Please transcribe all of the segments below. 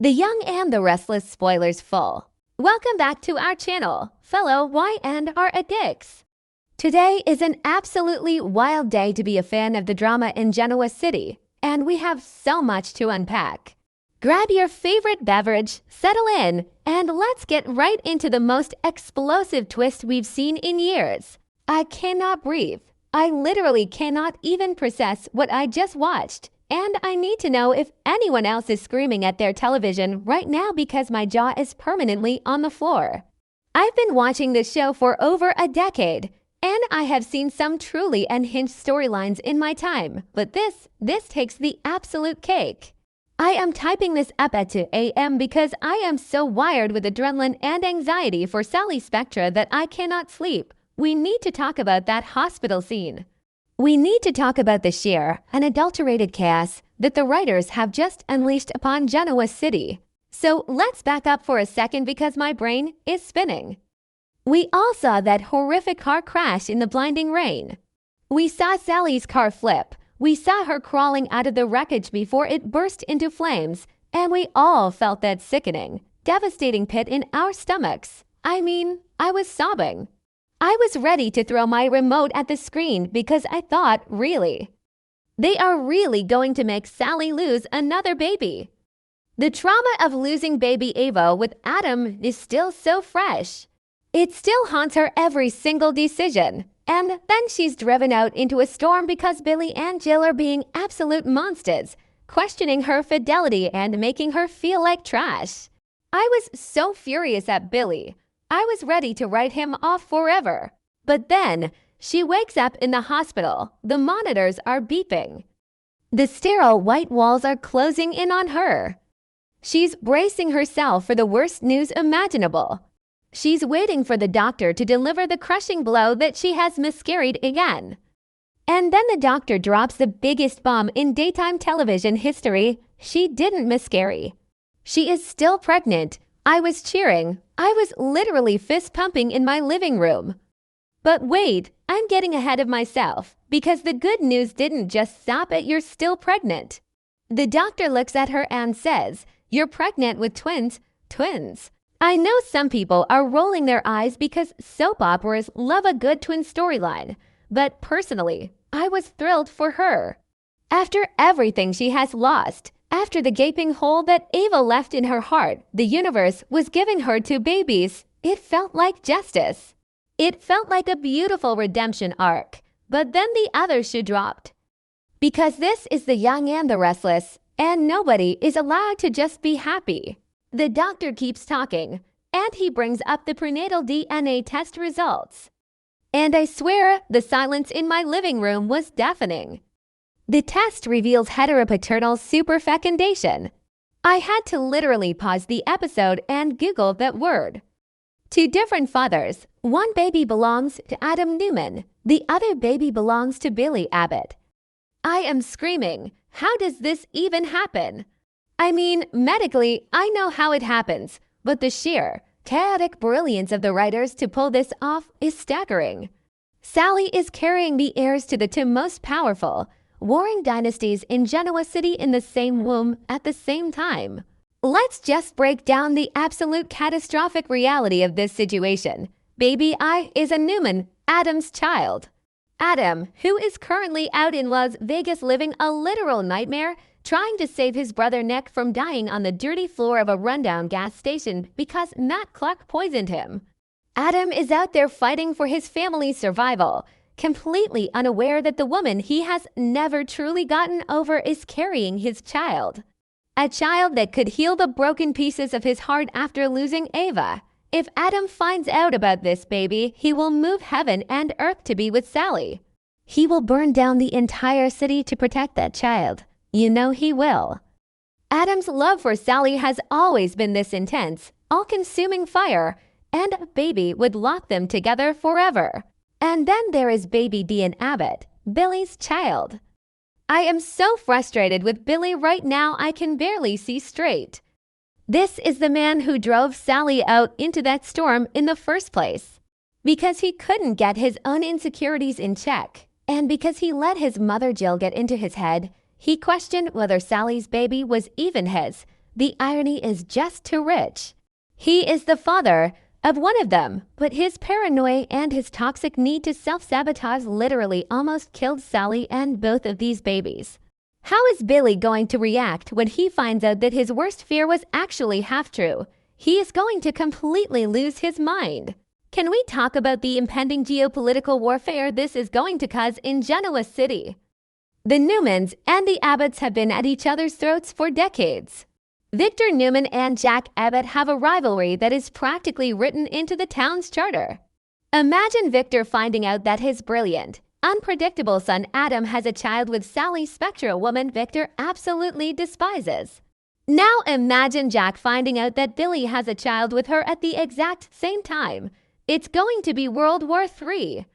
The Young and the Restless spoilers full. Welcome back to our channel, fellow Y&R addicts. Today is an absolutely wild day to be a fan of the drama in Genoa City, and we have so much to unpack. Grab your favorite beverage, settle in, and let's get right into the most explosive twist we've seen in years. I cannot breathe. I literally cannot even process what I just watched. And I need to know if anyone else is screaming at their television right now because my jaw is permanently on the floor. I've been watching this show for over a decade, and I have seen some truly unhinged storylines in my time, but this takes the absolute cake. I am typing this up at 2 a.m. because I am so wired with adrenaline and anxiety for Sally Spectra that I cannot sleep. We need to talk about that hospital scene. We need to talk about the sheer, unadulterated chaos that the writers have just unleashed upon Genoa City. So let's back up for a second because my brain is spinning. We all saw that horrific car crash in the blinding rain. We saw Sally's car flip. We saw her crawling out of the wreckage before it burst into flames. And we all felt that sickening, devastating pit in our stomachs. I was sobbing. I was ready to throw my remote at the screen because I thought, really? They are really going to make Sally lose another baby. The trauma of losing baby Ava with Adam is still so fresh. It still haunts her every single decision. And then she's driven out into a storm because Billy and Jill are being absolute monsters, questioning her fidelity and making her feel like trash. I was so furious at Billy. I was ready to write him off forever. But then, she wakes up in the hospital. The monitors are beeping. The sterile white walls are closing in on her. She's bracing herself for the worst news imaginable. She's waiting for the doctor to deliver the crushing blow that she has miscarried again. And then the doctor drops the biggest bomb in daytime television history. She didn't miscarry. She is still pregnant. I was cheering. I was literally fist pumping in my living room. But wait, I'm getting ahead of myself because the good news didn't just stop at "you're still pregnant." The doctor looks at her and says, "You're pregnant with twins." Twins. I know some people are rolling their eyes because soap operas love a good twin storyline, but personally, I was thrilled for her. After everything she has lost, after the gaping hole that Ava left in her heart, the universe was giving her two babies. It felt like justice. It felt like a beautiful redemption arc. But then the other shoe dropped. Because this is the Young and the Restless, and nobody is allowed to just be happy. The doctor keeps talking, and he brings up the prenatal DNA test results. And I swear the silence in my living room was deafening. The test reveals heteropaternal superfecundation. I had to literally pause the episode and Google that word. Two different fathers. One baby belongs to Adam Newman. The other baby belongs to Billy Abbott. I am screaming. How does this even happen? Medically, I know how it happens, but the sheer, chaotic brilliance of the writers to pull this off is staggering. Sally is carrying the heirs to the two most powerful, warring dynasties in Genoa City in the same womb at the same time. Let's just break down the absolute catastrophic reality of this situation. Baby I is a Newman, Adam's child. Adam, who is currently out in Las Vegas living a literal nightmare, trying to save his brother Nick from dying on the dirty floor of a rundown gas station because Matt Clark poisoned him. Adam is out there fighting for his family's survival, completely unaware that the woman he has never truly gotten over is carrying his child. A child that could heal the broken pieces of his heart after losing Ava. If Adam finds out about this baby, he will move heaven and earth to be with Sally. He will burn down the entire city to protect that child. You know he will. Adam's love for Sally has always been this intense, all-consuming fire, and a baby would lock them together forever. And then there is baby Dean Abbott, Billy's child. I am so frustrated with Billy right now I can barely see straight. This is the man who drove Sally out into that storm in the first place. Because he couldn't get his own insecurities in check, and because he let his mother Jill get into his head, he questioned whether Sally's baby was even his, The irony is just too rich. He is the father of one of them, but his paranoia and his toxic need to self-sabotage literally almost killed Sally and both of these babies. How is Billy going to react when he finds out that his worst fear was actually half true? He is going to completely lose his mind. Can we talk about the impending geopolitical warfare this is going to cause in Genoa City? The Newmans and the Abbotts have been at each other's throats for decades. Victor Newman and Jack Abbott have a rivalry that is practically written into the town's charter. Imagine Victor finding out that his brilliant, unpredictable son Adam has a child with Sally Spectre, a woman Victor absolutely despises. Now imagine Jack finding out that Billy has a child with her at the exact same time. It's going to be World War III.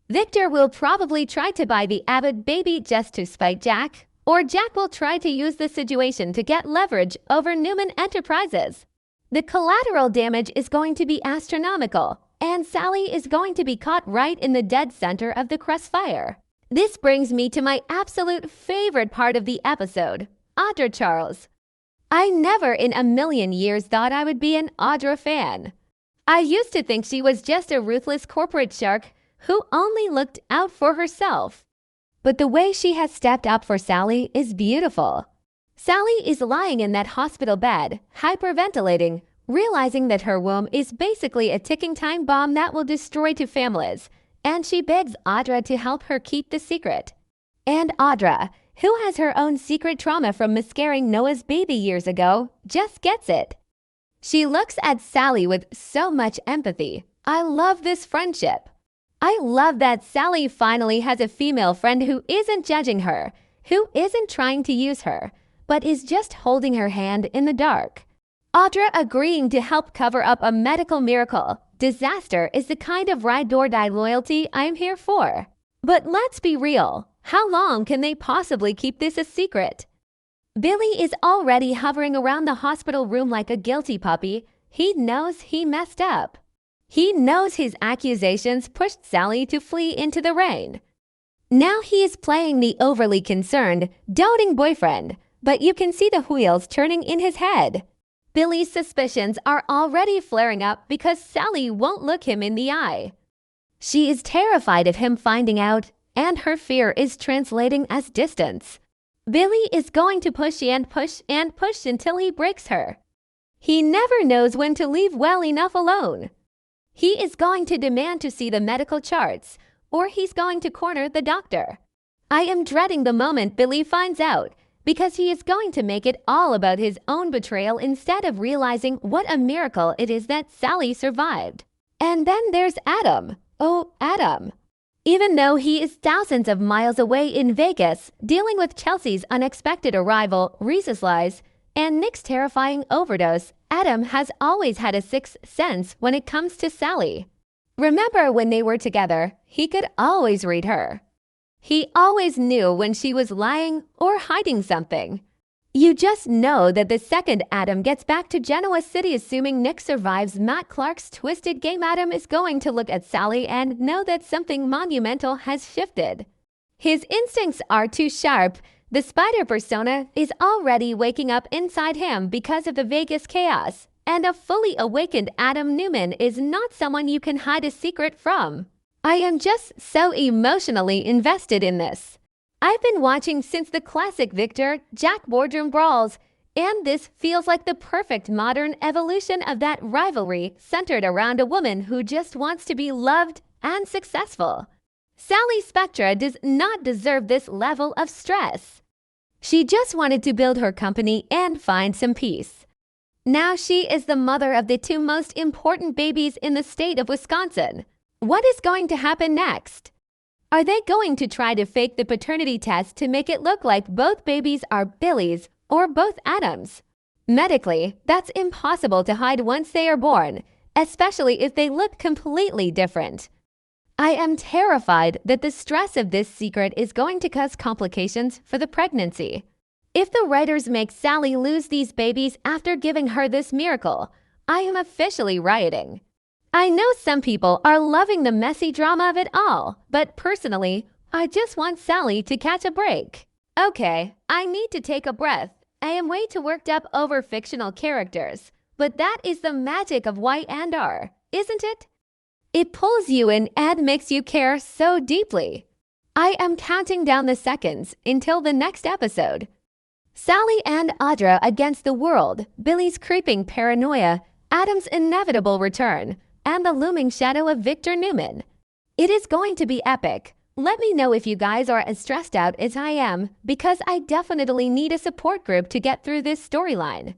Victor will probably try to buy the Abbott baby just to spite Jack, or Jack will try to use the situation to get leverage over Newman Enterprises. The collateral damage is going to be astronomical, and Sally is going to be caught right in the dead center of the crossfire. This brings me to my absolute favorite part of the episode, Audra Charles. I never in a million years thought I would be an Audra fan. I used to think she was just a ruthless corporate shark who only looked out for herself. But the way she has stepped up for Sally is beautiful. Sally is lying in that hospital bed, hyperventilating, realizing that her womb is basically a ticking time bomb that will destroy two families, and she begs Audra to help her keep the secret. And Audra, who has her own secret trauma from miscarrying Noah's baby years ago, just gets it. She looks at Sally with so much empathy. I love this friendship. I love that Sally finally has a female friend who isn't judging her, who isn't trying to use her, but is just holding her hand in the dark. Audra agreeing to help cover up a medical miracle disaster is the kind of ride-or-die loyalty I'm here for. But let's be real, how long can they possibly keep this a secret? Billy is already hovering around the hospital room like a guilty puppy. He knows he messed up. He knows his accusations pushed Sally to flee into the rain. Now he is playing the overly concerned, doting boyfriend, but you can see the wheels turning in his head. Billy's suspicions are already flaring up because Sally won't look him in the eye. She is terrified of him finding out, and her fear is translating as distance. Billy is going to push and push and push until he breaks her. He never knows when to leave well enough alone. He is going to demand to see the medical charts, or he's going to corner the doctor. I am dreading the moment Billy finds out, because he is going to make it all about his own betrayal instead of realizing what a miracle it is that Sally survived. And then there's Adam. Oh, Adam. Even though he is thousands of miles away in Vegas, dealing with Chelsea's unexpected arrival, Reese's lies, and Nick's terrifying overdose, Adam has always had a sixth sense when it comes to Sally. Remember when they were together, he could always read her. He always knew when she was lying or hiding something. You just know that the second Adam gets back to Genoa City, assuming Nick survives Matt Clark's twisted game, Adam is going to look at Sally and know that something monumental has shifted. His instincts are too sharp. The spider persona is already waking up inside him because of the Vegas chaos, and a fully awakened Adam Newman is not someone you can hide a secret from. I am just so emotionally invested in this. I've been watching since the classic Victor Jack boardroom brawls, and this feels like the perfect modern evolution of that rivalry centered around a woman who just wants to be loved and successful. Sally Spectre does not deserve this level of stress. She just wanted to build her company and find some peace. Now she is the mother of the two most important babies in the state of Wisconsin. What is going to happen next? Are they going to try to fake the paternity test to make it look like both babies are Billy's or both Adam's? Medically, that's impossible to hide once they are born, especially if they look completely different. I am terrified that the stress of this secret is going to cause complications for the pregnancy. If the writers make Sally lose these babies after giving her this miracle, I am officially rioting. I know some people are loving the messy drama of it all, but personally, I just want Sally to catch a break. Okay, I need to take a breath. I am way too worked up over fictional characters, but that is the magic of Y&R, isn't it? It pulls you in and makes you care so deeply. I am counting down the seconds until the next episode. Sally and Audra against the world, Billy's creeping paranoia, Adam's inevitable return, and the looming shadow of Victor Newman. It is going to be epic. Let me know if you guys are as stressed out as I am, because I definitely need a support group to get through this storyline.